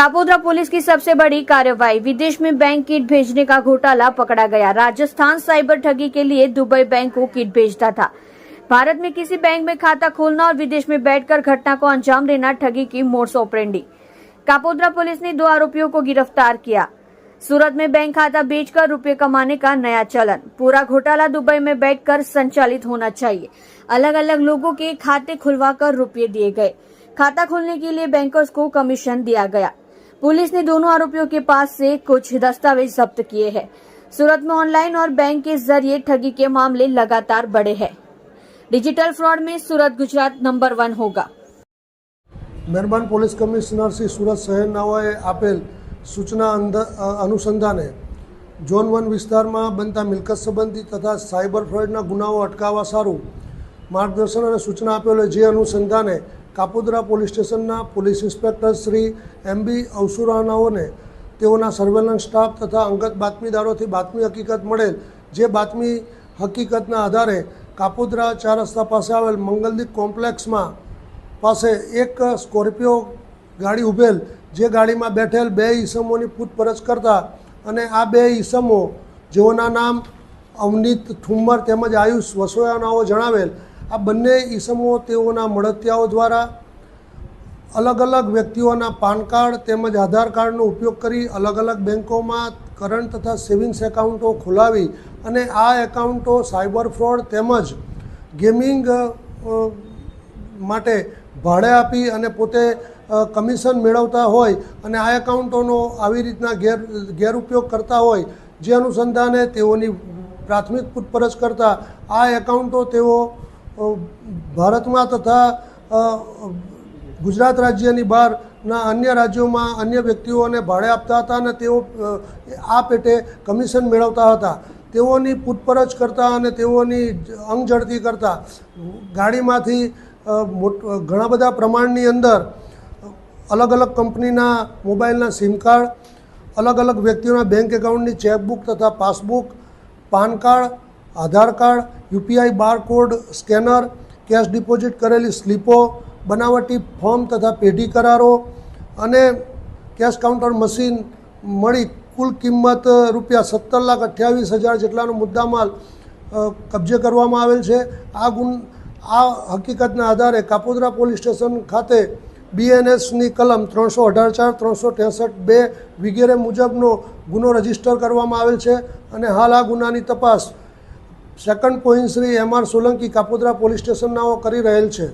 Kapodra police की सबसे बड़ी कार्रवाई, विदेश में बैंक किट भेजने का घोटाला पकड़ा गया। राजस्थान साइबर ठगी के लिए दुबई बैंक को किट भेजता था। भारत में किसी बैंक में खाता खोलना और विदेश में बैठकर घटना को अंजाम देना ठगी की मोड्स ऑपरेंडी। कापोद्रा पुलिस ने 2 आरोपियों को गिरफ्तार किया। सूरत में बैंक खाता बेचकर रुपए कमाने का नया चलन। पूरा घोटाला दुबई में बैठकर संचालित होना चाहिए। अलग अलग लोगों के खाते खुलवाकर रुपए दिए गए। खाता खोलने के लिए बैंकर्स को कमीशन दिया गया। पुलिस ने दोनों आरोपियों के पास से कुछ दस्तावेज जब्त किए हैं। सूरत में ऑनलाइन और बैंक के जरिए ठगी के मामले लगातार बढ़े हैं। डिजिटल फ्रॉड में सूरत गुजरात नंबर 1 होगा। મહેરબાન પોલીસ કમિશનર શ્રી સુરત શહેરનાઓએ આપેલ સૂચના અનુસંધાને ઝોન 1 વિસ્તારમાં બનતા મિલકત સંબંધી તથા સાયબર ફ્રોડના ગુનાઓ અટકાવવા સારું માર્ગદર્શન અને સૂચના આપેલ, જે અનુસંધાને કાપોદ્રા પોલીસ સ્ટેશનના પોલીસ ઇન્સ્પેક્ટર શ્રી MB અવસુરાનાઓને તેઓના સર્વેલન્સ સ્ટાફ તથા અંગત બાતમીદારોથી બાતમી હકીકત મળેલ, જે બાતમી હકીકતના આધારે કાપોદ્રા 4 રસ્તા પાસે આવેલ મંગલદીપ કોમ્પ્લેક્સમાં પાસે એક સ્કોર્પિયો ગાડી ઉભેલ, જે ગાડીમાં બેઠેલ 2 ઈસમોની પૂછપરછ કરતા અને આ 2 ઈસમો જેઓના નામ અવનીત ઠુમ્મર તેમજ આયુષ વસોયાનાઓ જણાવેલ, આ બંને ઈસમો તેઓના મળતિયાઓ દ્વારા અલગ અલગ વ્યક્તિઓના પાન કાર્ડ તેમજ આધાર કાર્ડનો ઉપયોગ કરી અલગ અલગ બેંકોમાં કરંટ તથા સેવિંગ્સ એકાઉન્ટો ખોલાવી અને આ એકાઉન્ટો સાયબર ફ્રોડ તેમજ ગેમિંગ માટે ભાડે આપી અને પોતે કમિશન મેળવતા હોય અને આ એકાઉન્ટોનો આવી રીતના ગેરઉપયોગ કરતા હોય, જે અનુસંધાને તેઓની પ્રાથમિક પૂછપરછ કરતા આ એકાઉન્ટો તેઓ ભારતમાં તથા ગુજરાત રાજ્યની બહારના અન્ય રાજ્યોમાં અન્ય વ્યક્તિઓને ભાડે આપતા હતા અને તેઓ આ પેટે કમિશન મેળવતા હતા। તેઓની પૂછપરછ કરતા અને તેઓની અંગઝડતી કરતા ગાડીમાંથી ઘણા બધા પ્રમાણની અંદર અલગ અલગ કંપનીના મોબાઈલના સિમ કાર્ડ, અલગ અલગ વ્યક્તિઓના બેંક એકાઉન્ટની ચેકબુક તથા passbook, PAN card, Aadhaar card, UPI barcode scanner, cash deposit કરેલી સ્લીપો, બનાવટી ફોર્મ તથા પેઢી કરારો અને કેશ કાઉન્ટર મશીન મળી કુલ કિંમત ₹17,28,000 જેટલાનો મુદ્દામાલ કબજે કરવામાં આવેલ છે। આ હકીકતના આધારે કાપોદ્રા પોલીસ સ્ટેશન ખાતે BNSની કલમ 318(4), 363(2) વગેરે મુજબનો ગુનો રજીસ્ટર કરવામાં આવેલ છે અને હાલ આ ગુનાની તપાસ second point Shri MR Solanki Kapodra police સ્ટેશનનાઓ કરી રહેલ છે।